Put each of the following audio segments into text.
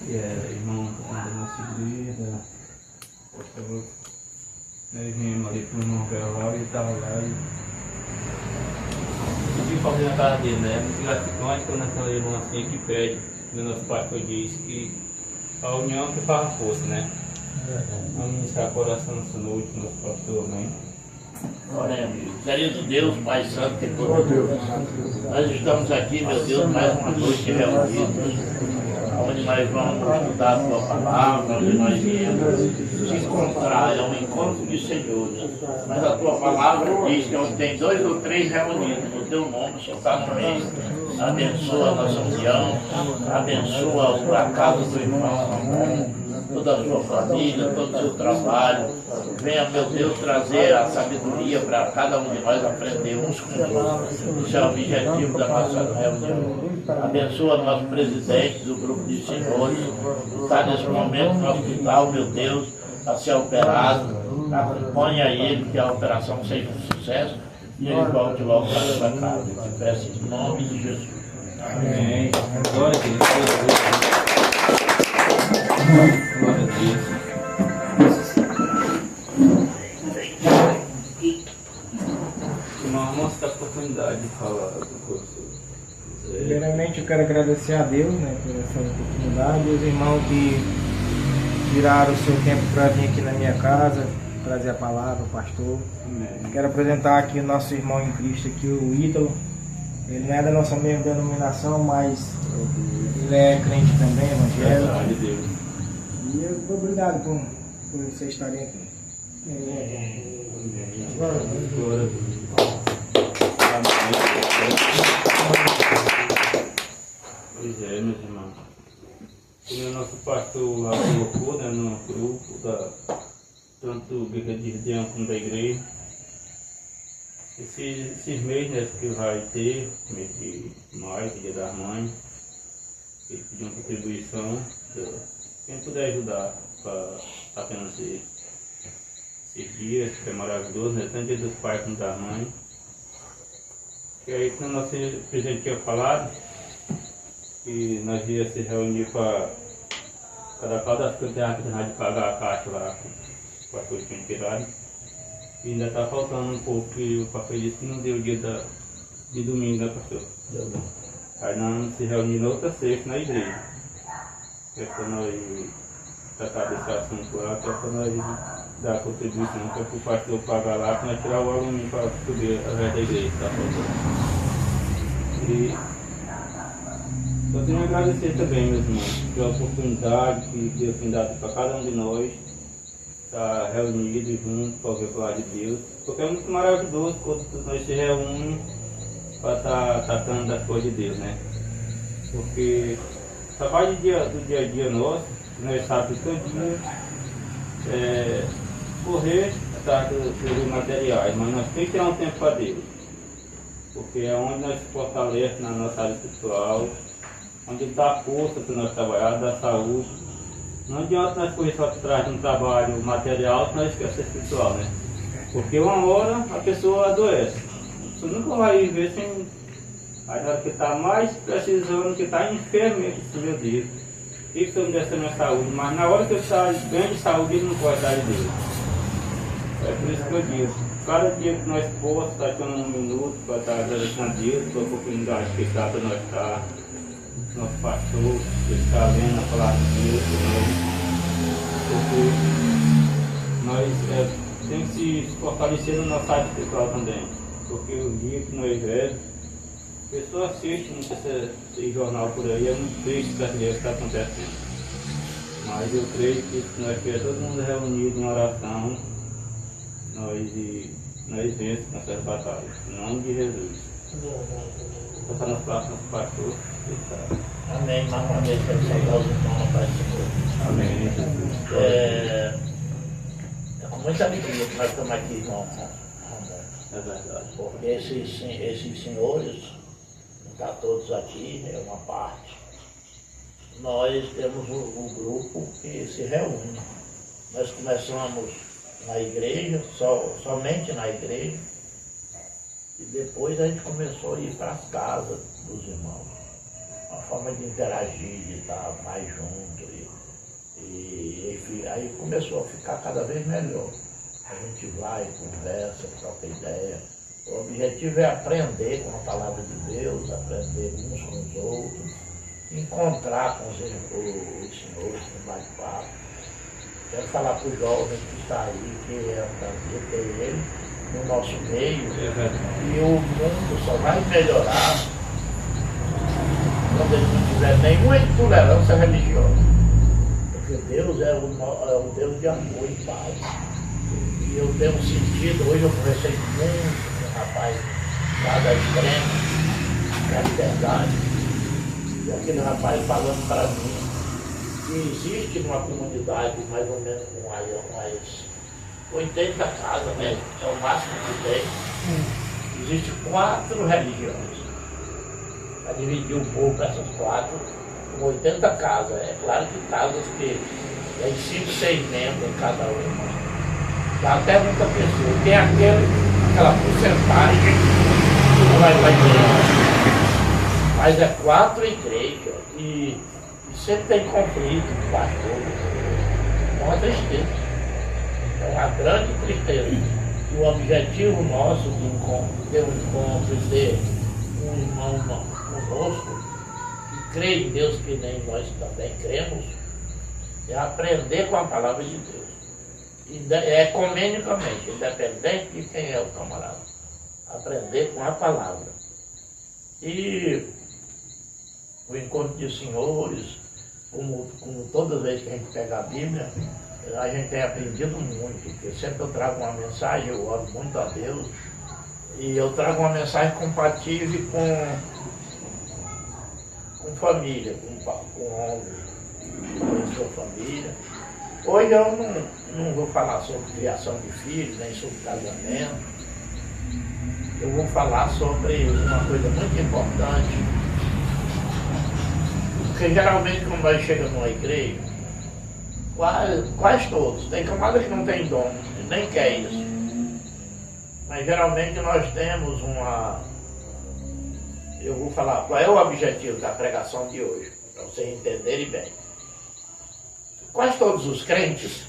que é irmão da nossa igreja, nós viemos ali para o irmão velório e estava lá e fiquei fazendo na casa dele, né? Muito gratificante quando aquela irmã assim que pede, o nosso pastor diz que a união que faz força, né? Vamos ministrar o coração nessa noite, nosso pastor, amém. Oremos. Querido Deus, Pai Santo e Poderoso, nós estamos aqui, meu Deus, mais uma noite reunidos, onde nós vamos estudar a Tua Palavra, onde nós viemos te encontrar, é um encontro de senhores. Mas a Tua Palavra diz que onde tem 2 ou 3 reunidos no Teu nome, o Senhor está no meio. Abençoa a nossa união, abençoa a casa do irmão Ramon, toda a sua família, todo o seu trabalho. Venha, meu Deus, trazer a sabedoria para cada um de nós aprender uns com os outros. Isso é o objetivo da nossa reunião. Abençoa nosso presidente do grupo de senhores, que está nesse momento no hospital, meu Deus, a ser operado. Acompanha ele, que a operação seja um sucesso e ele volte logo para a sua casa. Eu te peço em nome de Jesus. Amém. Glória a Deus. Glória a Deus. Irmão, vamos dar a oportunidade de falar do professor. Primeiramente eu quero agradecer a Deus, né, por essa oportunidade, e os irmãos que tiraram o seu tempo para vir aqui na minha casa, trazer a palavra, o pastor. Amém. Quero apresentar aqui o nosso irmão em Cristo, aqui, o Ítalo. Ele não é da nossa mesma denominação, mas ele é crente também, evangélico. Glória a Deus. E eu obrigado por vocês estarem aqui. Glória a Deus. Pois é, meus irmãos. Como o nosso pastor lá colocou, né, no grupo tanto Briga de Redenção como da igreja, esses meses, né, que vai ter, mês de maio, Dia das Mães, ele pediu uma contribuição, quem puder ajudar para apenas esses dias, que é maravilhoso, né, tanto Dia dos Pais como das Mães. E aí, quando o nosso presidente tinha falado, que nós íamos se reunir para cada qual das coisas de pagar a caixa lá, que o pastor tinha tirado. E ainda está faltando um pouco, que o pastor disse que não deu o dia de domingo, né, pastor? Aí nós vamos se reunir na outra sexta na igreja. Que é para nós tratar desse assunto lá, que é para nós dar a contribuição, que é para o pastor pagar lá, para nós tirar o aluno para subir através da igreja, tá faltando. E eu tenho que agradecer também, meus irmãos, pela oportunidade que Deus tem dado para cada um de nós estar reunidos juntos para ouvir a palavra de Deus. Porque é muito maravilhoso quando nós se reunimos para estar tratando das coisas de Deus, né? Porque o trabalho do dia a dia nosso, nós sabemos todo dia, correr atrás dos materiais, mas nós temos que ter um tempo para Deus. Porque é onde nós se fortalecemos na nossa área espiritual, onde Ele dá força para nós trabalhar, dá saúde. Não adianta nós correr só atrás de um trabalho material se nós esquecemos espiritual, né? Porque uma hora a pessoa adoece. Você nunca vai viver sem. Aí na hora que está mais precisando, que está enfermo, meu Deus. E que se eu me desse a minha saúde, mas na hora que eu estou bem de saúde, ele não pode dar de Deus. É por isso que eu digo, cada dia que nós possamos estar tendo um minuto para estar agradecendo a Deus pela oportunidade que está para nós estar. Nosso pastor, que está vendo a palavra de Deus, porque nós temos que se fortalecer no nosso área espiritual também, porque o dia que nós vemos, a pessoa assiste muito esse jornal por aí, é muito triste o que está acontecendo. Mas eu creio que se nós tivermos todo mundo reunido em oração, nós vencemos nessas batalhas, em nome de Jesus. Vou passar nas próximas pastor. Amém. Mais uma vez, quero saudar os irmãos, Pai Senhor. Amém. É com muita alegria que nós estamos aqui, irmão. É verdade. Porque esses senhores, não está todos aqui, é uma parte. Nós temos um grupo que se reúne. Nós começamos na igreja, somente na igreja, e depois a gente começou a ir para as casas dos irmãos. uma forma de interagir, de estar mais junto. E aí começou a ficar cada vez melhor. A gente vai, conversa, troca ideia. O objetivo é aprender com a palavra de Deus, aprender uns com os outros, encontrar com os senhores no bate-papo. Quero falar para o jovem que está aí, que é um prazer ter ele no nosso meio. E o mundo só vai melhorar quando ele não tiver nenhuma intolerância religiosa. Porque Deus é o Deus de amor e paz. E eu tenho sentido, hoje eu conversei muito com um rapaz lá da extrema, da liberdade, e aquele rapaz falando para mim que existe numa comunidade mais ou menos com umas 80 casas, né? É o máximo que tem. Existem 4 religiões. Para dividir o povo para essas 4, com 80 casas. É claro que casas que tem 5, 6 membros em cada uma. Dá até muita pessoa. Tem aquela porcentagem que não vai para a igreja. Mas é 4 igrejas e sempre tem conflito com o pastor. É uma tristeza. É uma grande tristeza. E o objetivo nosso de ter um encontro e ter um irmão conosco, que crê em Deus que nem nós também cremos, é aprender com a palavra de Deus. Ecumenicamente, independente de quem é o camarada. Aprender com a palavra. E o encontro de senhores, como toda vez que a gente pega a Bíblia, a gente tem aprendido muito, porque sempre eu trago uma mensagem, eu oro muito a Deus, e eu trago uma mensagem compatível com família, com homens, com sua família. Hoje eu não vou falar sobre criação de filhos, nem sobre casamento. Eu vou falar sobre uma coisa muito importante. Porque geralmente quando nós chegamos numa igreja, quase todos, tem camada que não tem dom, nem quer isso. Mas geralmente nós temos eu vou falar qual é o objetivo da pregação de hoje, para vocês entenderem bem. Quase todos os crentes,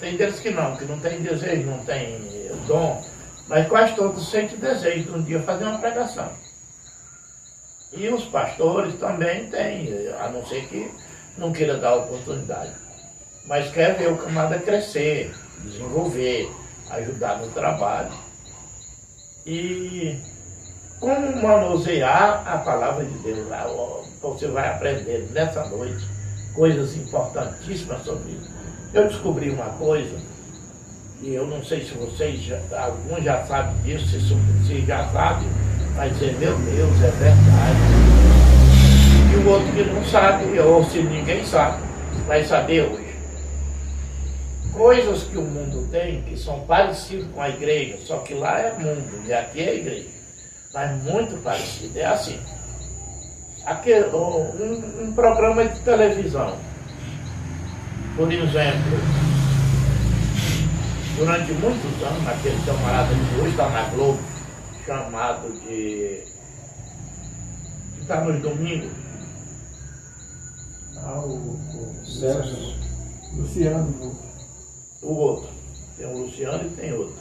tem deles que não tem desejo, não tem dom, mas quase todos sentem desejo de um dia fazer uma pregação. E os pastores também têm, a não ser que não queira dar oportunidade. Mas quer ver o camarada crescer, desenvolver, ajudar no trabalho. E como manusear a palavra de Deus. Você vai aprender nessa noite coisas importantíssimas sobre isso. Eu descobri uma coisa, e eu não sei se vocês, alguns já sabem disso, se já sabem, vai dizer, meu Deus, é verdade. E o outro que não sabe, ou se ninguém sabe, vai saber hoje. Coisas que o mundo tem, que são parecidas com a igreja, só que lá é mundo e aqui é igreja. Mas muito parecido, é assim. Aqui, um programa de televisão, por exemplo, durante muitos anos, aquele camarada que hoje está na Globo, chamado de... que está nos domingos. O Sérgio Luciano. O outro. Tem o Luciano e tem outro.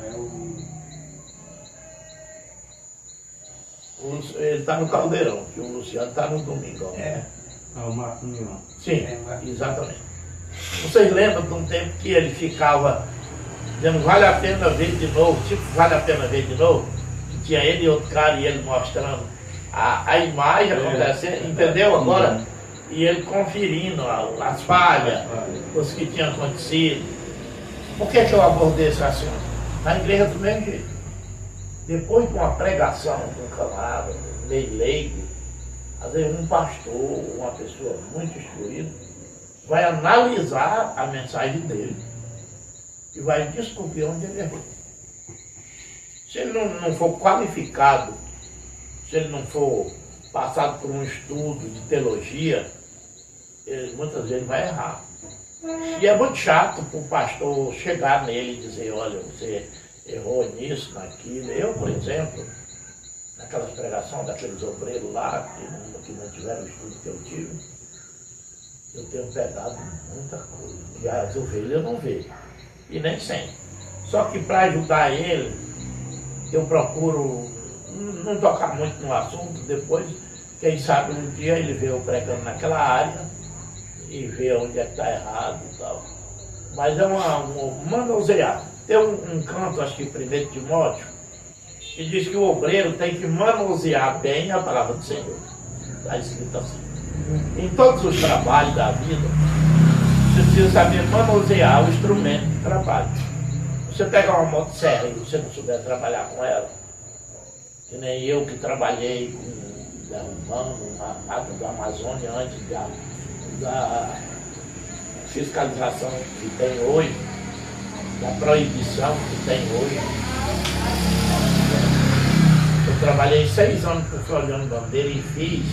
Ele está no Caldeirão, que o Luciano está no Domingão. O Marco Milão. Sim, exatamente. Vocês lembram de um tempo que ele ficava dizendo, vale a pena ver de novo, tipo, vale a pena ver de novo? Que tinha ele e outro cara e ele mostrando a imagem acontecendo, entendeu agora? E ele conferindo as falhas, os que tinham acontecido. Por que eu abordei esse assunto? Na igreja do mesmo jeito. Depois de uma pregação de um camarada, meio leigo, às vezes um pastor, uma pessoa muito instruída, vai analisar a mensagem dele e vai descobrir onde ele errou. Se ele não for qualificado, se ele não for passado por um estudo de teologia, ele muitas vezes vai errar. E é muito chato para o pastor chegar nele e dizer, olha, você errou nisso, naquilo. Eu, por exemplo, naquelas pregações daqueles obreiros lá, que não tiveram o estudo que eu tive, eu tenho pegado muita coisa. E as ovelhas eu não vejo. E nem sempre. Só que para ajudar ele, eu procuro não tocar muito no assunto, depois, quem sabe um dia ele vê eu pregando naquela área e vê onde é que está errado e tal. Mas é um manusear. Tem um canto, acho que 1 Timóteo, que diz que o obreiro tem que manusear bem a palavra do Senhor. Está escrito assim. Em todos os trabalhos da vida, você precisa saber manusear o instrumento de trabalho. Você pega uma motosserra e você não souber trabalhar com ela, que nem eu que trabalhei derrubando uma mata da Amazônia antes da fiscalização que tem hoje, da proibição que tem hoje. Eu trabalhei 6 anos com o Floriano Bandeira e fiz,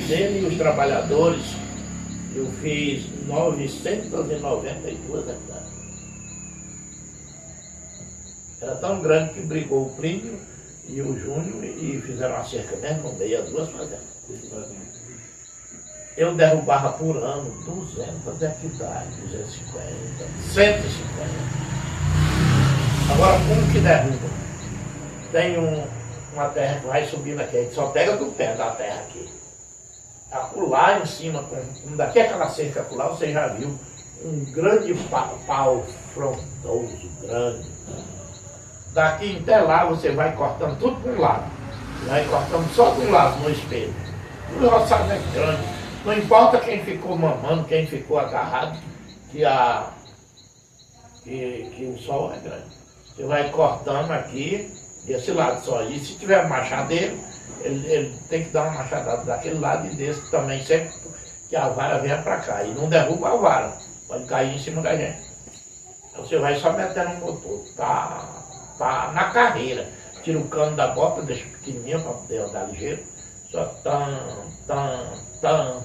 ele e os trabalhadores, eu fiz 992 hectares. Era tão grande que brigou o Plínio e o Júnior e fizeram uma cerca mesmo no meio, as duas fazendas. Eu derrubava por ano 200 hectares, 250, 150. Agora, como que derruba? Tem uma terra que vai subindo aqui, a gente só pega do pé da terra aqui. Acolá em cima, daqui aquela cerca acolá, você já viu um grande pau frondoso, grande. Daqui até lá você vai cortando tudo para um lado. Vai cortando só de um lado no espelho. O roçado é grande. Não importa quem ficou mamando, quem ficou agarrado, que o sol é grande. Você vai cortando aqui, desse lado só. E se tiver machadeiro, ele tem que dar uma machadada daquele lado e desse também, sempre que a vara venha para cá. E não derruba a vara, pode cair em cima da gente. Então você vai só metendo no motor. Tá na carreira. Tira o cano da bota, deixa pequenininho para poder andar ligeiro. Só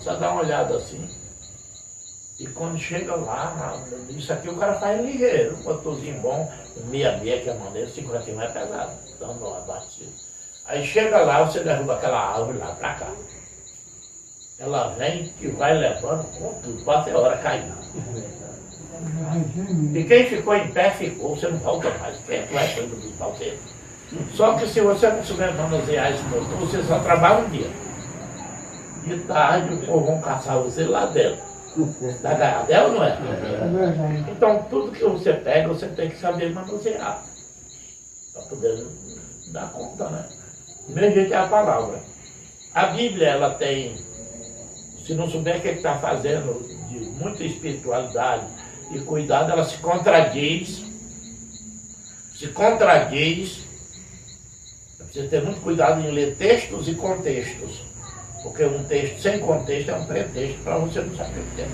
só dá uma olhada assim. E quando chega lá, isso aqui o cara faz ligeiro, um motorzinho bom, um 66 que é maneiro, 51 é pesado, dando uma batida. Aí chega lá, você derruba aquela árvore lá pra cá. Ela vem e vai levando com tudo, passa a hora cair. E quem ficou em pé ficou, você não volta mais, quem vai sair do palteiro. Só que se você não souber manusear esse motor, você só trabalha um dia. De tarde o povo vão caçar você lá dentro. Da garradela, não é? Então tudo que você pega, você tem que saber manusear. Para poder dar conta, né? Do mesmo jeito é a palavra. A Bíblia, ela tem, se não souber o que está fazendo, de muita espiritualidade e cuidado, ela se contradiz. Precisa ter muito cuidado em ler textos e contextos. Porque um texto sem contexto é um pretexto para você não saber o que é.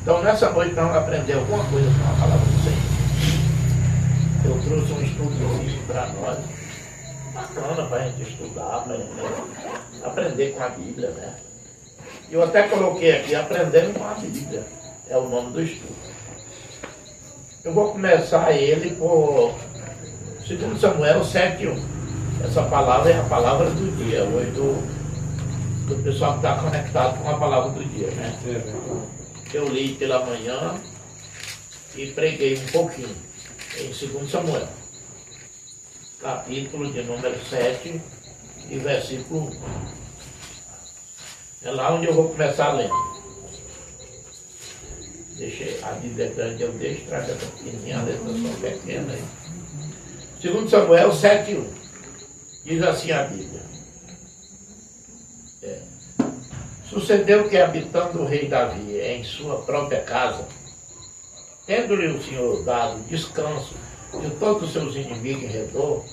Então nessa noite vamos aprender alguma coisa com a palavra do Senhor. Eu trouxe um estudozinho para nós. Bacana para a gente estudar, para a gente aprender com a Bíblia, né? Eu até coloquei aqui, aprendendo com a Bíblia. É o nome do estudo. Eu vou começar ele por 2 Samuel 7:1. Essa palavra é a palavra do dia, hoje do pessoal que está conectado com a palavra do dia, né? Eu li pela manhã e preguei um pouquinho em 2 Samuel, capítulo de número 7 e versículo 1. É lá onde eu vou começar lendo. Deixei a Bíblia grande, eu deixo, traz essa pequenininha, a letra só pequena aí. 2 Samuel 7:1. Diz assim a Bíblia. Sucedeu que, habitando o rei Davi em sua própria casa, tendo-lhe o Senhor dado descanso de todos os seus inimigos em redor,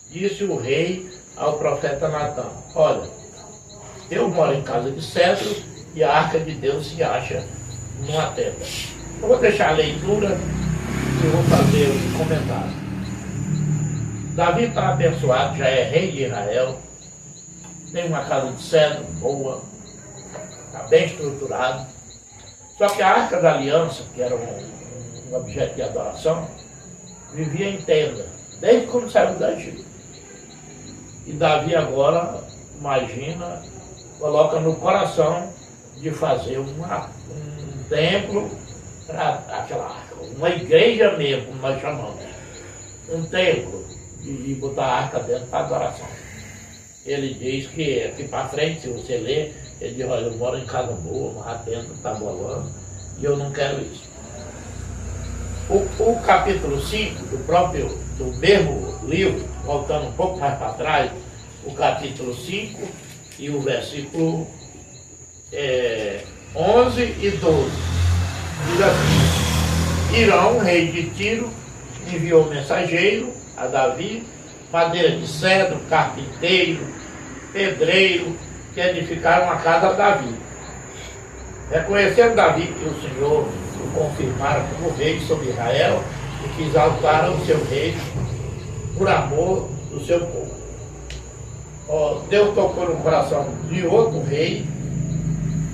disse o rei ao profeta Natã: olha, eu moro em casa de cedro e a arca de Deus se acha numa tenda. Eu vou deixar a leitura e vou fazer um comentário. Davi está abençoado, já é rei de Israel, tem uma casa de cedro boa, está bem estruturado. Só que a Arca da Aliança, que era um objeto de adoração, vivia em tenda, desde quando saiu do Egito. E Davi agora, imagina, coloca no coração de fazer um templo para aquela arca, uma igreja mesmo, como nós chamamos. Um templo, e botar a arca dentro para adoração. Ele diz que aqui para frente, se você ler, ele diz, olha, eu moro em casa boa, mas dentro está bolando, e eu não quero isso. O capítulo 5 do mesmo livro, voltando um pouco mais para trás, o capítulo 5 e o versículo 11 e 12. Diz assim: Irão, rei de Tiro, enviou mensageiro a Davi, madeira de cedro, carpinteiro, pedreiro, que edificaram a casa a Davi. Reconhecendo Davi que o Senhor o confirmara como rei sobre Israel e que exaltaram o seu rei por amor do seu povo. Deus tocou no coração de outro rei,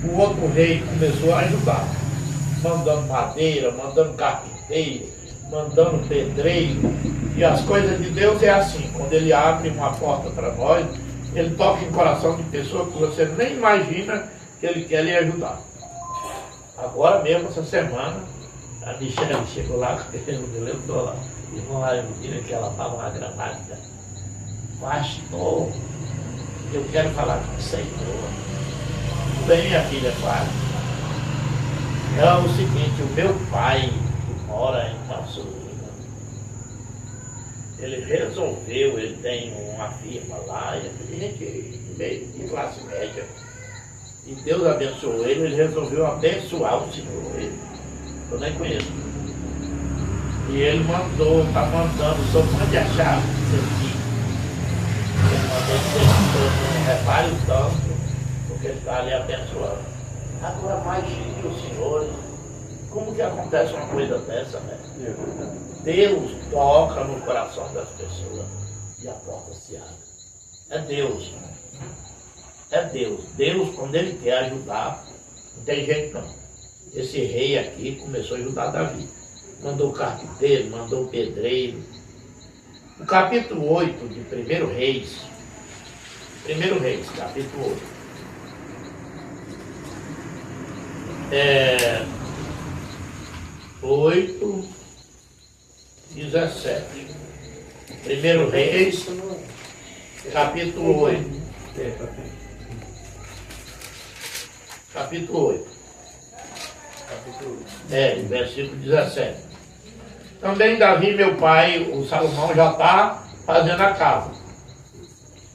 o outro rei começou a ajudar, mandando madeira, mandando carpinteiro, mandando pedreiro. E as coisas de Deus é assim, quando Ele abre uma porta para nós, Ele toca em coração de pessoas que você nem imagina que Ele quer lhe ajudar. Agora mesmo, essa semana, a Michelle chegou lá, eu me lembro lá, e vão lá e me que ela estava uma grávida. Pastor, eu quero falar com o Senhor. Bem, minha filha, quase. É o seguinte, o meu pai, que mora em Passuína, ele resolveu, ele tem uma firma lá, e a gente meio de classe média. E Deus abençoou ele resolveu abençoar o Senhor. Eu nem conheço. E ele mandou, está mandando, só mande a chave disso aqui. Ele mandou não repare o tanto, porque ele está ali abençoando. Agora imagine os senhores, como que acontece uma coisa dessa, né? Deus toca no coração das pessoas e a porta se abre. É Deus. É Deus. Deus, quando Ele quer ajudar, não tem jeito não. Esse rei aqui começou a ajudar Davi. Mandou carpinteiro, mandou pedreiro. O capítulo 8 de 1 Reis, capítulo 8. 8, 17. 1 Reis, capítulo 8. Capítulo 8. Versículo 17. Também Davi, meu pai, o Salomão, já está fazendo a casa.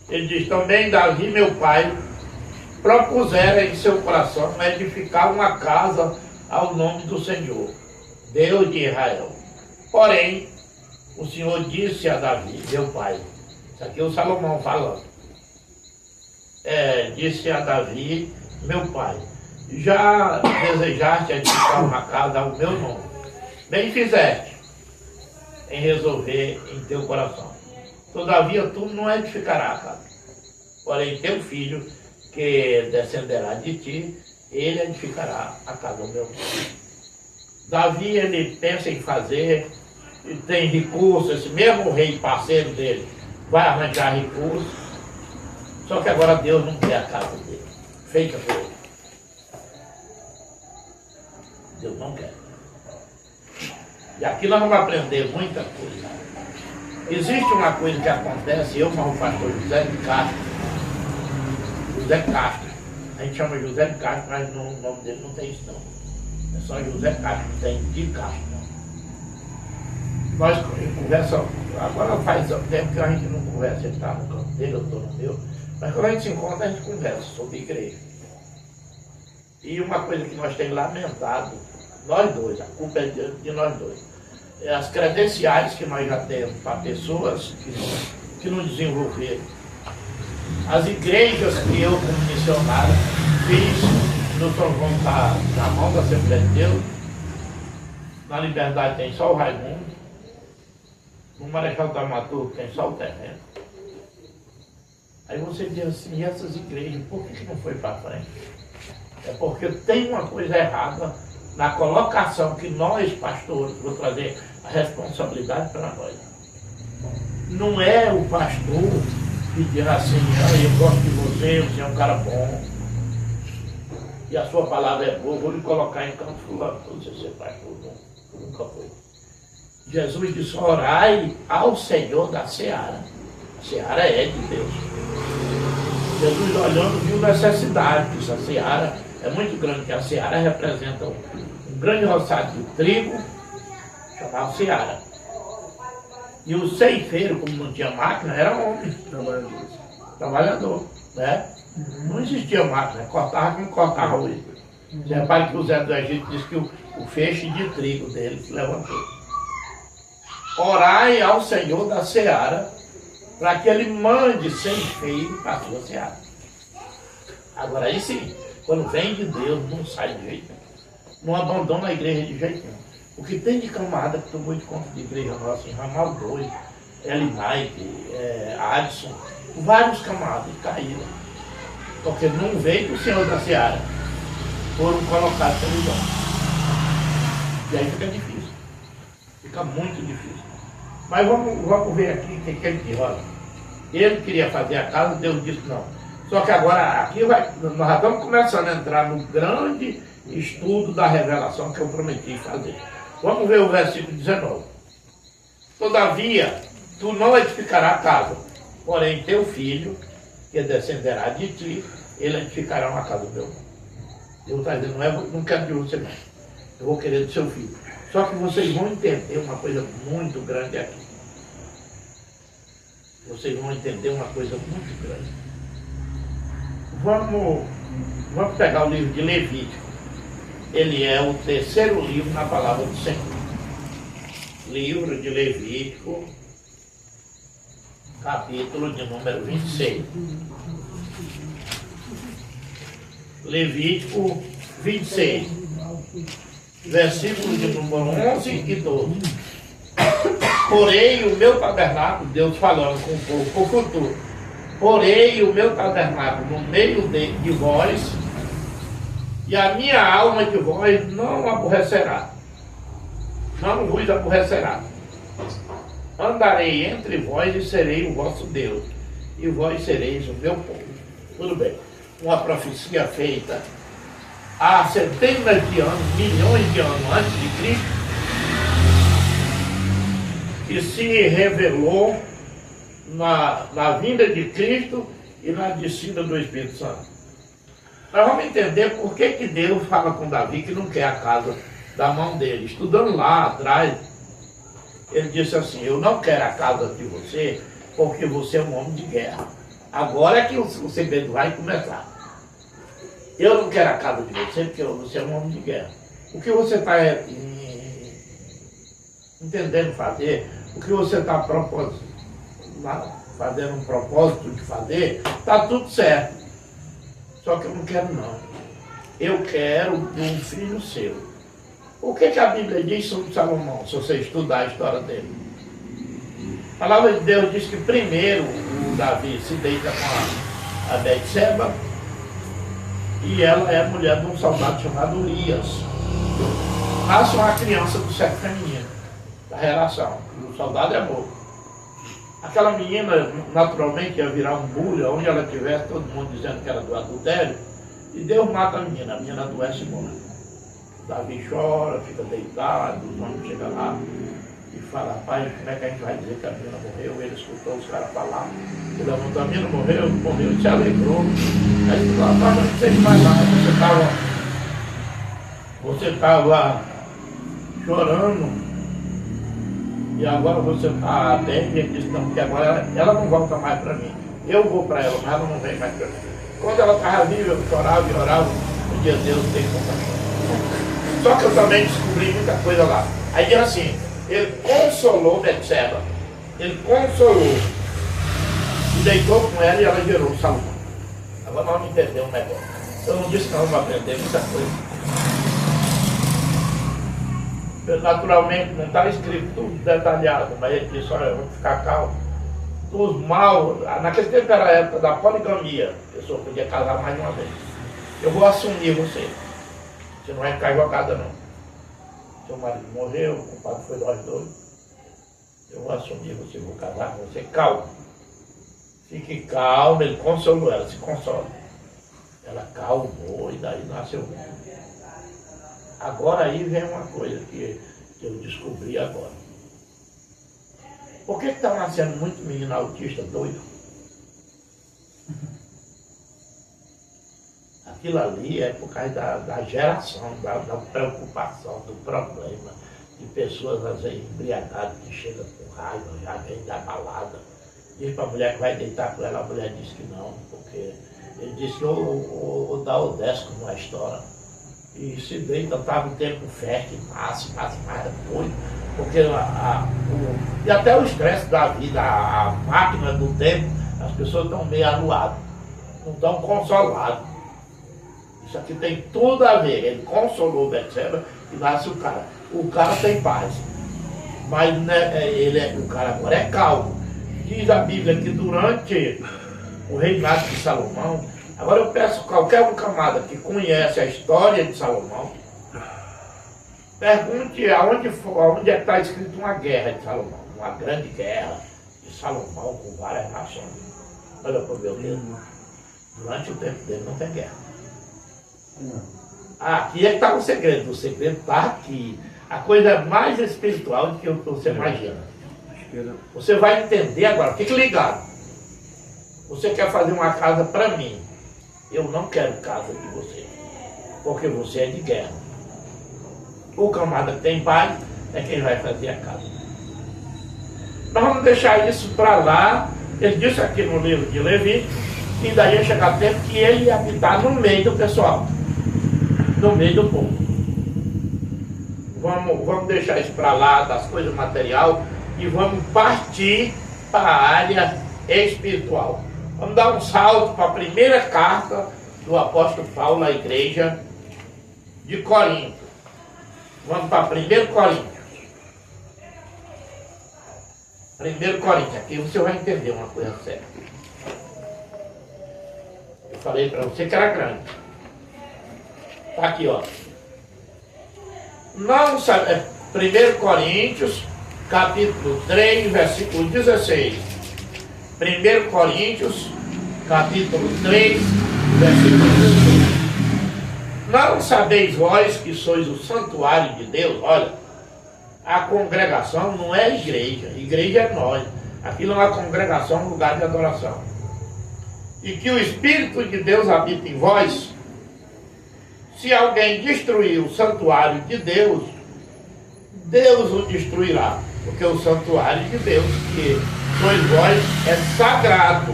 Ele diz, também Davi, meu pai, propusera em seu coração edificar uma casa ao nome do Senhor, Deus de Israel. Porém, o Senhor disse a Davi, meu pai, isso aqui é o Salomão falando, disse a Davi, meu pai, já desejaste edificar uma casa ao meu nome, bem fizeste em resolver em teu coração. Todavia tu não edificarás a casa, porém teu filho, que descenderá de ti, ele edificará a casa do meu nome. Davi, ele pensa em fazer, ele tem recurso, esse mesmo rei parceiro dele vai arranjar recurso, só que agora Deus não quer a casa dele, feita por ele. Deus não quer. E aqui nós vamos aprender muita coisa. Existe uma coisa que acontece, eu como o pastor José de Castro, a gente chama José de Castro, mas no nome dele não tem isso não. É só José Castro, não tem de Castro não. Nós conversamos, agora faz tempo que a gente não conversa, ele está no canto dele, eu estou no meu, mas quando a gente se encontra, a gente conversa sobre igreja. E uma coisa que nós temos lamentado, nós dois, a culpa é de nós dois, é as credenciais que nós já temos para pessoas que não desenvolveram. As igrejas que eu, como missionário, fiz no São João, está na mão da Assembleia de Deus, na Liberdade tem só o Raimundo, no Marechal Dramaturgo tem só o terreno. Aí você diz assim, e essas igrejas, por que não foi para frente? É porque tem uma coisa errada na colocação que nós, pastores, vou trazer a responsabilidade para nós. Não é o pastor pedindo assim, ah, eu gosto de você é um cara bom. E a sua palavra é boa, vou lhe colocar em campo fulano, você ser pastor, nunca foi. Jesus disse, orai ao Senhor da seara. A seara é de Deus. Jesus olhando viu necessidade, disse, a seara é muito grande, porque a seara representa um grande roçado de trigo, chamado seara. E o ceifeiro, como não tinha máquina, era homem, trabalhador, né? Não existia máquina, cortava como cortava hoje. Você repara que o Zé do Egito disse que o feixe de trigo dele se levantou. Orai ao Senhor da seara, para que ele mande ceifeiro para a sua seara. Agora aí sim, quando vem de Deus, não sai de jeito nenhum. Não abandona a igreja de jeito nenhum. O que tem de camarada que tomou de conta de igreja nossa, em Ramal 2, Eli Mike, Adson, vários camaradas caíram. Porque não veio do Senhor da seara, foram colocados pelo dom. E aí fica difícil, fica muito difícil. Mas vamos ver aqui o que ele diz. Olha, ele queria fazer a casa, Deus disse não. Só que agora aqui nós já estamos começando a entrar no grande estudo da revelação que eu prometi fazer. Vamos ver o versículo 19. Todavia, tu não edificarás a casa, porém teu filho, que descenderá de ti, ele edificará uma casa do meu irmão. Deus está dizendo, não quero de você não. Eu vou querer do seu filho. Só que vocês vão entender uma coisa muito grande aqui. Vocês vão entender uma coisa muito grande. Vamos pegar o livro de Levítico. Ele é o terceiro livro na palavra do Senhor. Livro de Levítico, capítulo de número 26. Levítico 26, versículo de número 11 e 12. Porém o meu tabernáculo, Deus falando com o povo, com o futuro. Porém o meu tabernáculo no meio de vós, e a minha alma de vós não aborrecerá. Não vos aborrecerá. Andarei entre vós e serei o vosso Deus, e vós sereis o meu povo. Tudo bem. Uma profecia feita há centenas de anos, milhões de anos antes de Cristo, que se revelou na vinda de Cristo e na descida do Espírito Santo. Nós vamos entender por que Deus fala com Davi que não quer a casa da mão dele. Estudando lá atrás, ele disse assim, eu não quero a casa de você porque você é um homem de guerra. Agora é que o segredo vai começar. Eu não quero a casa de você porque você é um homem de guerra. O que você está entendendo fazer, o que você está fazendo um propósito de fazer, está tudo certo. Só que eu não quero não. Eu quero um filho seu. O que a Bíblia diz sobre Salomão, se você estudar a história dele? A palavra de Deus diz que primeiro o Davi se deita com a Betseba, e ela é mulher de um soldado chamado Urias. Nasce uma criança do sexo feminino, da relação. O soldado é morto. Aquela menina naturalmente ia virar um bulho, onde ela estivesse, todo mundo dizendo que era do adultério, e Deus mata a menina adoece e morre. Davi chora, fica deitado, os homens chegam lá e falam, rapaz, como é que a gente vai dizer que a menina morreu? Ele escutou os caras falar, ele levantou, a menina morreu, e se alegrou. Aí ele falou, rapaz, não sei mais nada, você estava chorando, e agora você está bem, e ele disse, não, porque agora ela não volta mais para mim. Eu vou para ela, mas ela não vem mais para mim. Quando ela estava viva, eu chorava e orava, um dia Deus tem compaixão. Só que eu também descobri muita coisa lá. Aí diz assim, ele consolou Betseba, ele consolou, e deitou com ela e ela gerou Salomão. Agora nós vamos entender um negócio. Eu não disse que nós vamos aprender muita coisa. Naturalmente não está escrito tudo detalhado, mas ele disse, olha, vamos ficar calmo. Os maus, naquele tempo era a época da poligamia, a pessoa podia casar mais de uma vez. Eu vou assumir você. Você não vai ficar jogada não. Seu marido morreu, o culpado foi nós dois. Eu vou assumir você, vou casar com você, calma. Fique calma, ele consolou ela, se consola. Ela calmou e daí nasceu o menino. Agora aí vem uma coisa que eu descobri agora. Por que está nascendo muito menino autista doido? Aquilo ali é por causa da geração, da preocupação, do problema, de pessoas às vezes embriagadas que chegam com raiva, já vem da balada. Diz para a mulher que vai deitar com ela, a mulher diz que não, porque ele disse que o dá o 10 como a história. E se deita, estava o tempo fértil, nasce mais doido, porque e até o estresse da vida, a máquina do tempo, as pessoas estão meio aluadas, não estão consoladas. Isso aqui tem tudo a ver. Ele consolou Betseba e nasce o cara. O cara tem paz, mas né, o cara agora é calmo. Diz a Bíblia que durante o reinado de Salomão, agora eu peço qualquer um camada que conhece a história de Salomão, pergunte aonde está escrito uma guerra de Salomão, uma grande guerra de Salomão com várias nações. Olha para o meu dedo. Durante o tempo dele não tem guerra. Aqui é que está o segredo. O segredo está aqui. A coisa mais espiritual do que você imagina. Você vai entender agora. Fique ligado. Você quer fazer uma casa para mim. Eu não quero casa de você. Porque você é de guerra. O camarada que tem paz é quem vai fazer a casa. Nós vamos deixar isso para lá. Ele disse aqui no livro de Levítico que daí ia chegar tempo que ele ia habitar no meio do pessoal. No meio do povo. Vamos deixar isso para lá, das coisas material, e vamos partir para a área espiritual. Vamos dar um salto para a primeira carta do apóstolo Paulo à igreja de Corinto. Vamos para 1 Coríntios. 1 Coríntios, aqui você vai entender uma coisa séria. Eu falei para você que era grande. Está aqui, ó. Não sabe, 1 Coríntios, capítulo 3, versículo 16. 1 Coríntios, capítulo 3, versículo 16. Não sabeis vós que sois o santuário de Deus? Olha, a congregação não é igreja. Igreja é nós. Aquilo é uma congregação, um lugar de adoração. E que o Espírito de Deus habita em vós. Se alguém destruir o santuário de Deus, Deus o destruirá. Porque o santuário de Deus, que sois vós, é sagrado.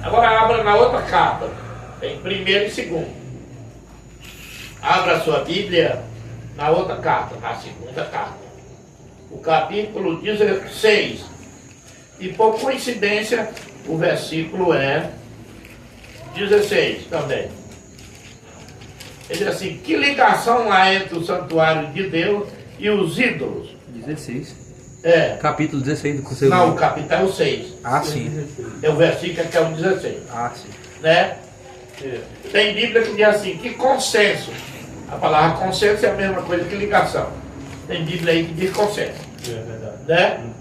Agora abra na outra carta. Tem 1º e 2º. Abra a sua Bíblia na outra carta, na 2ª carta. O capítulo 16. E por coincidência, o versículo é 16 também. Ele diz assim: que ligação há entre o santuário de Deus e os ídolos? 16. É. Capítulo 16 do Conselho. Não, o capítulo é o 6. Ah, sim. É o versículo que é o 16. Ah, sim. Né? Tem Bíblia que diz assim, que consenso. A palavra consenso é a mesma coisa que ligação. Tem Bíblia aí que diz consenso. É verdade. Né?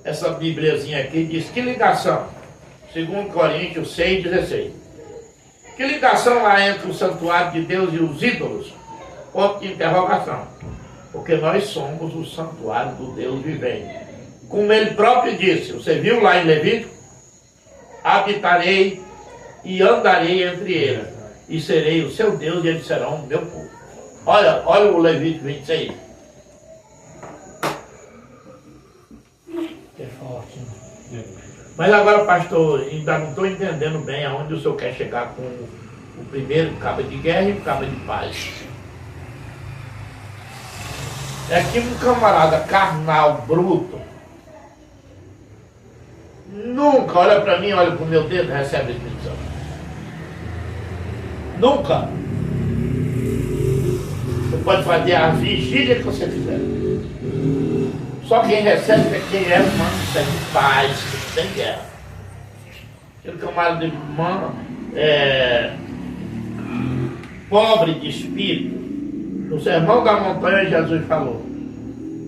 Essa Bíbliazinha aqui diz que ligação. 2 Coríntios 6, 16. Que ligação há entre o santuário de Deus e os ídolos? Ponto de interrogação. Porque nós somos o santuário do Deus vivente. Como ele próprio disse, você viu lá em Levítico? Habitarei e andarei entre eles, e serei o seu Deus e eles serão o meu povo. Olha o Levítico 26. É forte, né? Mas agora, pastor, ainda não estou entendendo bem aonde o senhor quer chegar com o primeiro cabo de guerra e o cabo de paz. É que um camarada carnal, bruto, nunca, olha para mim, olha para o meu dedo, recebe a Espírito Santo. Nunca. Você pode fazer a vigília que você quiser. Só quem recebe é quem é humano, que tem paz, que tem guerra. Aquele camarada de irmã pobre de espírito. No Sermão da Montanha, Jesus falou.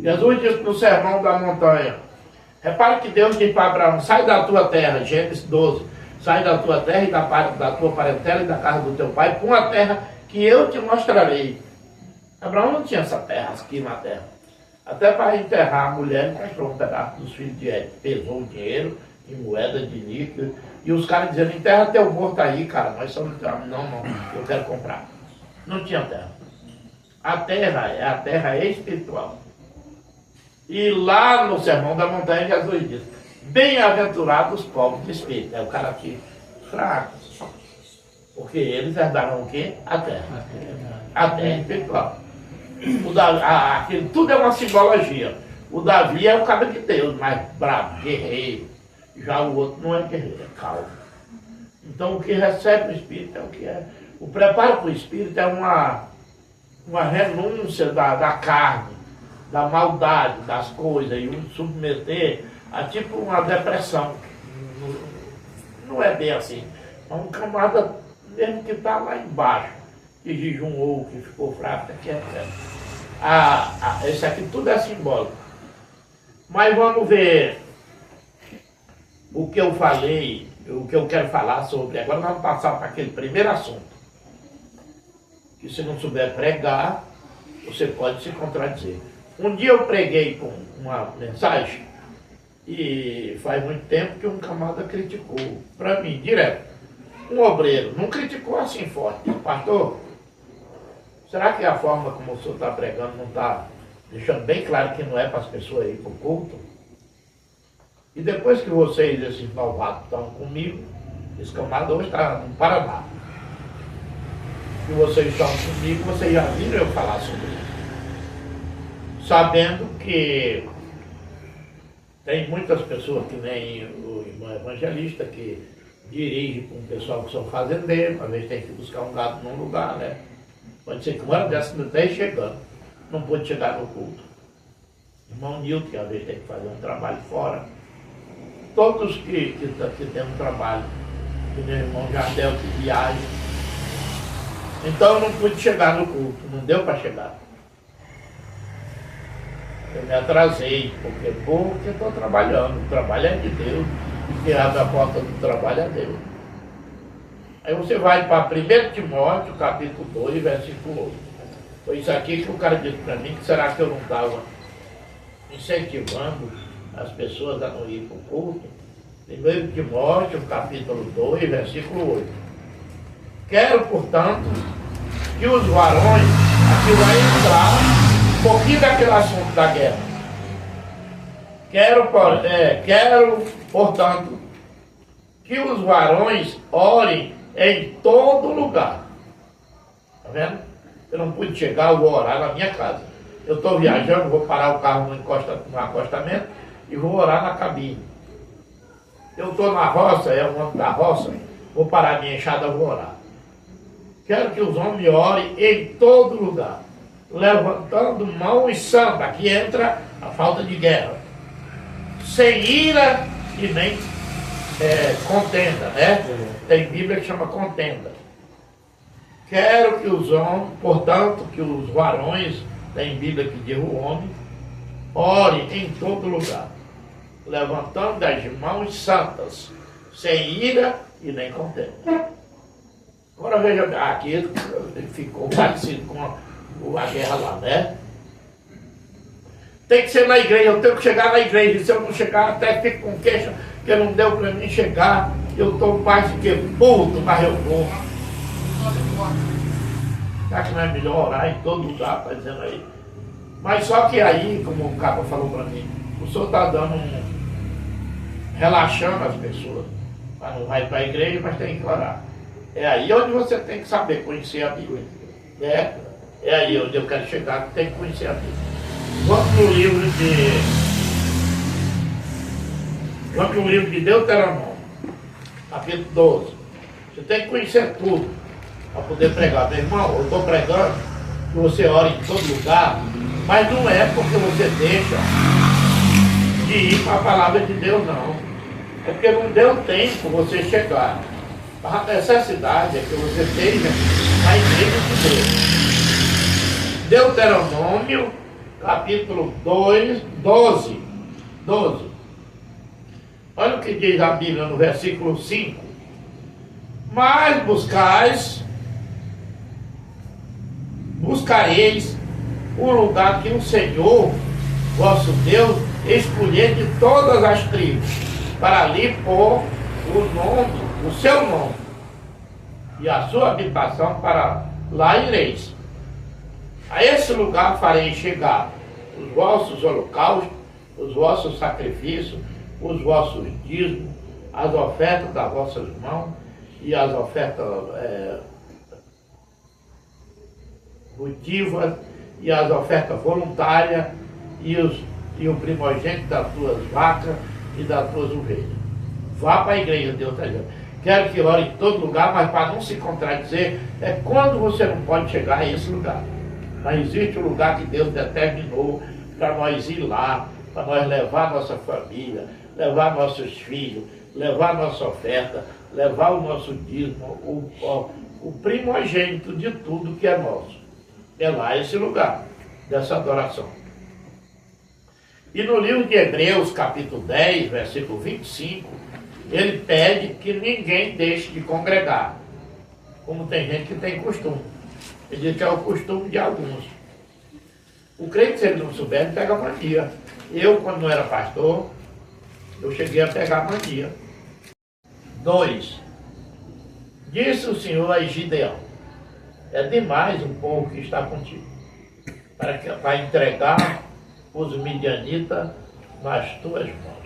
Jesus disse no Sermão da Montanha: Repare que Deus diz para Abraão, sai da tua terra, Gênesis 12, sai da tua terra e da tua parentela e da casa do teu pai, para uma terra que eu te mostrarei. Abraão não tinha essa terra aqui na terra. Até para enterrar a mulher, ele comprou um pedaço dos filhos de Ed, pesou o dinheiro em moeda de níquel, e os caras dizendo, enterra teu morto aí, cara, nós somos... Não, eu quero comprar. Não tinha terra. A terra é espiritual. E lá no Sermão da Montanha, Jesus diz, bem-aventurados os pobres de espírito. É o cara aqui fraco. Porque eles herdaram o quê? A terra. A terra espiritual. Aquilo tudo é uma simbologia. O Davi é o cara de Deus, mais bravo, guerreiro. Já o outro não é guerreiro, é calmo. Então o que recebe o Espírito é o que é. O preparo para o Espírito é uma renúncia da carne, da maldade, das coisas, e um submeter a tipo uma depressão. Não é bem assim. É um camarada mesmo que está lá embaixo, que jejuou, que ficou fraco, que é. Esse aqui tudo é simbólico. Mas vamos ver o que eu falei, o que eu quero falar sobre. Agora vamos passar para aquele primeiro assunto. Que se não souber pregar, você pode se contradizer. Um dia eu preguei com uma mensagem, e faz muito tempo que um camarada criticou, para mim, direto. Um obreiro, não criticou assim forte. Disse, pastor, será que a forma como o senhor está pregando não está deixando bem claro que não é para as pessoas ir para o culto? E depois que vocês, esses malvados, estão comigo, esse camarada hoje está no Paraná. E vocês estão comigo, vocês já viram eu falar sobre isso. Sabendo que tem muitas pessoas que nem o irmão evangelista que dirige com o pessoal que são fazendeiros, às vezes tem que buscar um gado num lugar, né? Pode ser que uma hora dessa não esteja chegando, não pode chegar no culto. Irmão Nilton, que às vezes tem que fazer um trabalho fora. Todos que têm um trabalho, que meu irmão Jardel que viaja. Então eu não pude chegar no culto, não deu para chegar. Eu me atrasei, porque estou trabalhando, o trabalho é de Deus, e quem abre a porta do trabalho é Deus. Aí você vai para 1 Timóteo, capítulo 2, versículo 8. Foi isso aqui que o cara disse para mim, que será que eu não estava incentivando as pessoas a não ir para o culto? 1 Timóteo, capítulo 2, versículo 8. Quero, portanto, que os varões, aqui vai entrar um pouquinho daquele assunto da guerra. Quero, portanto, que os varões orem em todo lugar. Está vendo? Eu não pude chegar, eu vou orar na minha casa. Eu estou viajando, vou parar o carro no acostamento e vou orar na cabine. Eu estou na roça, é um ano da roça, vou parar a minha enxada, vou orar. Quero que os homens orem em todo lugar, levantando mão e santa. Aqui entra a falta de guerra. Sem ira e nem contenda, né? Tem Bíblia que chama contenda. Quero que os homens, portanto, que os varões, tem Bíblia que diz o homem, orem em todo lugar, levantando as mãos santas, sem ira e nem contenda. Agora veja, aqui ele ficou parecido com a guerra lá, né? Tem que ser na igreja, eu tenho que chegar na igreja, se eu não chegar até fico com queixa, que não deu para mim chegar, eu estou mais do que puto, mas eu vou. Será que não é melhor orar em todo lugar, está dizendo aí? Mas só que aí, como o cabo falou para mim, o senhor está dando relaxando as pessoas. Mas não vai para a igreja, mas tem que orar. É aí onde você tem que saber conhecer a Bíblia. É aí onde eu quero chegar, que tem que conhecer a Bíblia. Vamos no livro de Deuteronômio, capítulo 12. Você tem que conhecer tudo para poder pregar. Meu irmão, eu estou pregando que você ora em todo lugar, mas não é porque você deixa de ir para a palavra de Deus, não. É porque não deu tempo você chegar. A necessidade é que você esteja na igreja de Deus. Deuteronômio, capítulo 2, 12. Olha o que diz a Bíblia no versículo 5. Mas buscareis o lugar que o Senhor, vosso Deus, escolher de todas as tribos, para ali pôr o seu nome, e a sua habitação para lá ireis. A esse lugar farei chegar os vossos holocaustos, os vossos sacrifícios, os vossos dízimos, as ofertas das vossas mãos e as ofertas votivas e as ofertas voluntárias e o primogênito das tuas vacas e das tuas ovelhas. Vá para a igreja, Deus está dizendo. Quero que ore em todo lugar, mas para não se contradizer, é quando você não pode chegar a esse lugar. Mas existe um lugar que Deus determinou para nós ir lá, para nós levar nossa família, levar nossos filhos, levar nossa oferta, levar o nosso dízimo, o primogênito de tudo que é nosso. É lá esse lugar dessa adoração. E no livro de Hebreus, capítulo 10, versículo 25, ele pede que ninguém deixe de congregar, como tem gente que tem costume. Ele diz que é o costume de alguns. O crente, se ele não souber, ele pega mania. Eu, quando não era pastor, eu cheguei a pegar mania. 2. Disse o Senhor a Gideão: é demais o povo que está contigo, para entregar os midianitas nas tuas mãos.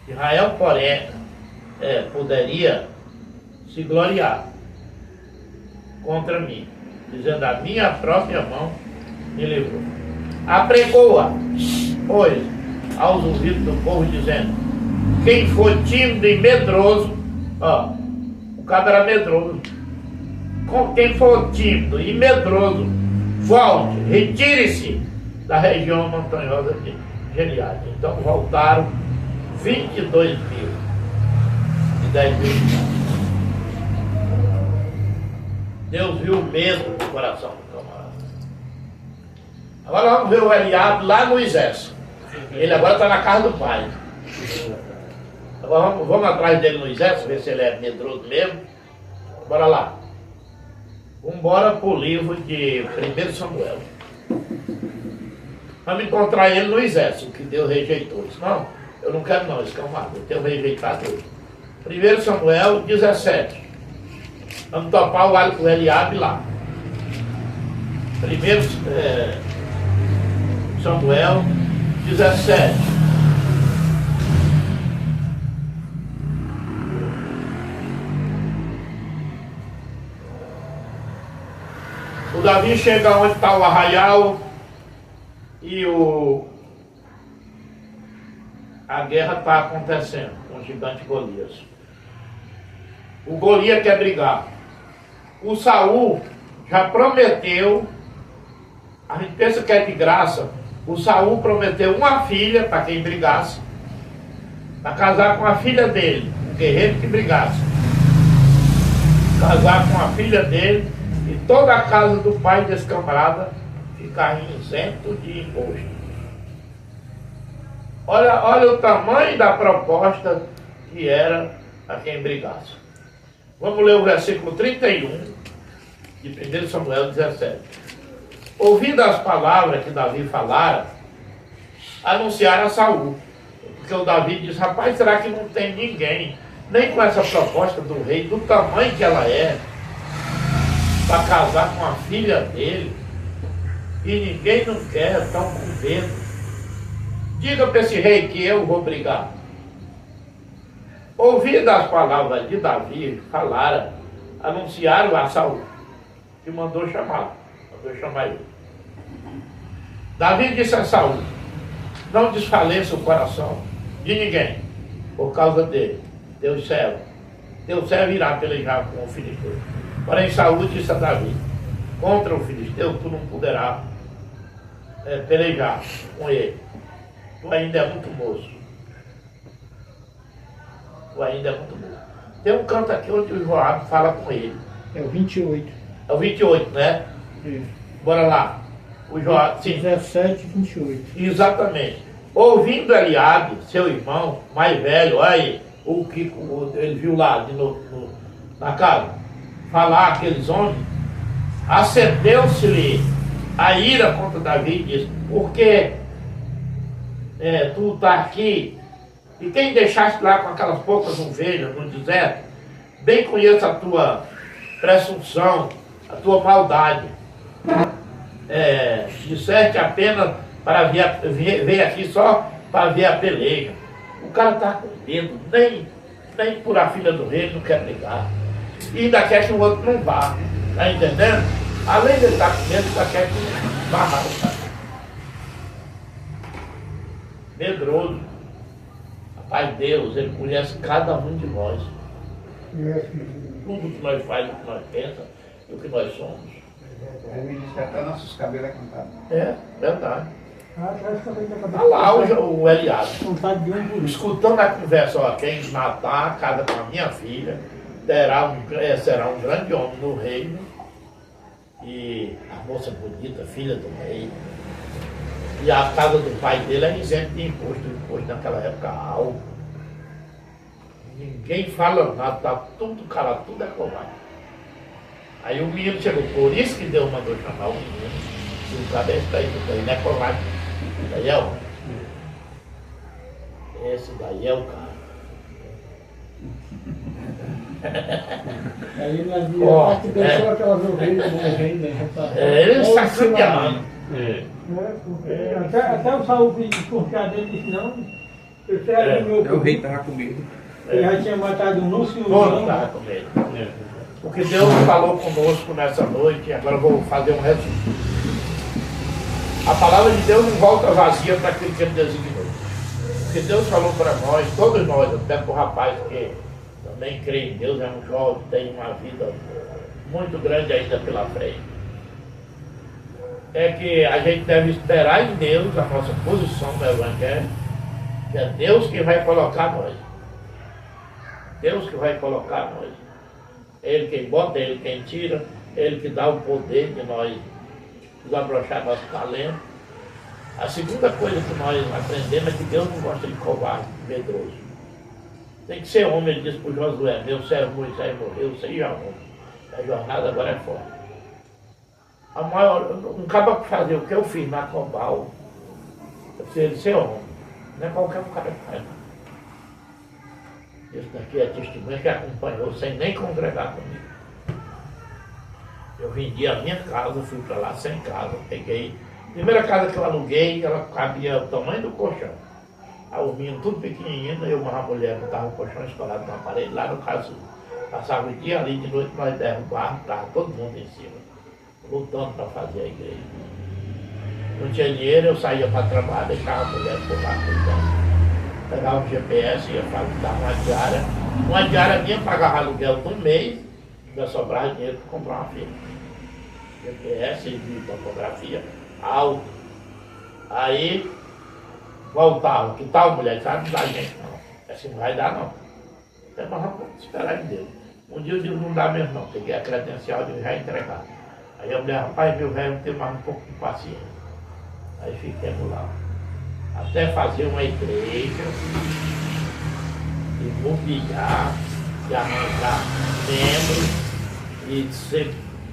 Israel, porém, poderia se gloriar contra mim, dizendo: a minha própria mão me livrou. Apregou-a, pois, aos ouvidos do povo, dizendo: quem for tímido e medroso, o cabra era medroso. Quem for tímido e medroso, volte, retire-se da região montanhosa de Gileade. Então voltaram 22 mil e 10 mil. Deus viu o medo do coração do camarada. Agora vamos ver o Eliabe lá no exército. Ele agora está na casa do pai. Agora vamos atrás dele no exército, ver se ele é medroso mesmo. Bora lá. Vamos embora para o livro de 1 Samuel. Vamos encontrar ele no exército, que Deus rejeitou. Ele disse: não, eu não quero não, escalmado, eu tenho rejeitado ele. 1 Samuel 17. Vamos topar o Eliabe lá. 1 Samuel 17. O Davi chega onde está o arraial e a guerra está acontecendo com o gigante Golias. O Golias quer brigar. O Saul já prometeu, a gente pensa que é de graça, o Saul prometeu uma filha para quem brigasse, para casar com a filha dele, um guerreiro que brigasse. Casar com a filha dele e toda a casa do pai desse camarada ficar isento de imposto. Olha o tamanho da proposta que era a quem brigasse. Vamos ler o versículo 31 de 1 Samuel 17. Ouvindo as palavras que Davi falara, anunciaram a Saul. Porque o Davi disse: rapaz, será que não tem ninguém, nem com essa proposta do rei, do tamanho que ela é, para casar com a filha dele? E ninguém não quer, estão com medo. Diga para esse rei que eu vou brigar. Ouvindo as palavras de Davi, falaram, anunciaram a Saul, que mandou chamar ele. Davi disse a Saul: não desfaleça o coração de ninguém por causa dele. Deus servo irá pelejar com o filisteu. Porém Saul disse a Davi: contra o filisteu tu não poderás pelejar com ele. Tu ainda é muito moço. Tem um canto aqui onde o Joabe fala com ele. É o 28. É o 28, né? Isso. Bora lá. O Joabe, sim. 17 e 28. Exatamente. Ouvindo Eliabe, seu irmão mais velho, aí, o que ele viu lá na casa, falar aqueles homens, acendeu-se-lhe a ira contra Davi e disse, porque tu está aqui, e quem deixaste lá com aquelas poucas ovelhas no deserto, bem conheço a tua presunção, a tua maldade. Disseste apenas para ver aqui só para ver a peleja. O cara está com medo, nem por a filha do rei não quer brigar. E ainda quer que o outro não vá. Está entendendo? Além de ele estar com medo, ainda quer que barra o cara. Medroso. Rapaz, Deus, ele conhece cada um de nós. Tudo que nós fazemos, o que nós pensamos e o que nós somos. Ele me disse que até nossos cabelos é cantado. Verdade. Está Está lá o Eliabe, escutando a conversa, ó, quem matar a casa com a minha filha, será um grande homem no reino, e a moça bonita, filha do rei, e a casa do pai dele é isento de imposto naquela época alto. Ninguém fala nada, tá tudo calado, tudo é covarde. Aí o menino chegou, por isso que Deus mandou chamar o menino, e o cara desse daí não é covarde. Esse daí é o homem. Esse daí é o cara. Aí nós vimos que deixou aquelas ovelhas morrendo. Ele está sacaneando. Até o Saul desconfiado dele disse, não, eu quero meu O rei estava com medo. Ele já tinha matado um urso e um Todo leão. estava com medo. Porque Deus falou conosco nessa noite, agora eu vou fazer um resumo. A palavra de Deus não volta vazia para aquilo que ele designou. Porque Deus falou para nós, todos nós, até para o rapaz que também crê em Deus, é um jovem, tem uma vida muito grande ainda pela frente. É que a gente deve esperar em Deus a nossa posição no Evangelho, que é Deus que vai colocar nós. Deus que vai colocar nós. Ele quem bota, Ele quem tira, Ele que dá o poder de nós desabrochar nosso talento. A segunda coisa que nós aprendemos é que Deus não gosta de covarde, medroso. Tem que ser homem, ele disse para o Josué, meu servo Moisés morreu, seja homem. A jornada agora é forte. Um cara que fazer o que eu fiz na Cobal, eu preciso ser homem. Não é qualquer um cara que faz. Isso daqui é testemunho que acompanhou sem nem congregar comigo. Eu vendi a minha casa, fui para lá sem casa, peguei. A primeira casa que eu aluguei, ela cabia o tamanho do colchão. Aí os meninos tudo pequenininho, eu e uma mulher botava o colchão escolado na parede, lá no caso. Passava o dia ali, de noite nós derrubávamos, estava todo mundo em cima, lutando para fazer a igreja. Não tinha dinheiro, eu saía para trabalhar, deixava a mulher por lá cuidando. Pegava o GPS, ia dar uma diária minha, pagava aluguel por mês, ainda sobrava dinheiro para comprar uma filha. GPS de topografia alto. Aí voltava, que tal mulher? Sabe, não dá gente não. Assim não vai dar não. Então nós vamos esperar em Deus. Um dia eu digo, não dá mesmo não. Peguei a credencial e já entregar. Aí a mulher, rapaz, meu velho, não tem mais um pouco de paciência. Aí fiquemos lá. Até fazer uma igreja, e mobiliar, e arranjar membros, e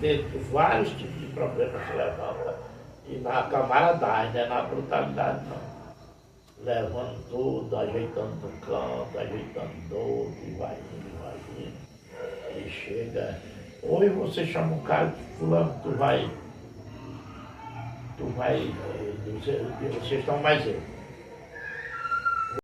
ter vários tipos de problemas que levanta. E na camaradagem, não é na brutalidade não. Levando tudo, ajeitando do canto, ajeitando do outro, e vai indo. E chega. Ou você chama um cara de fulano, vocês estão mais eu.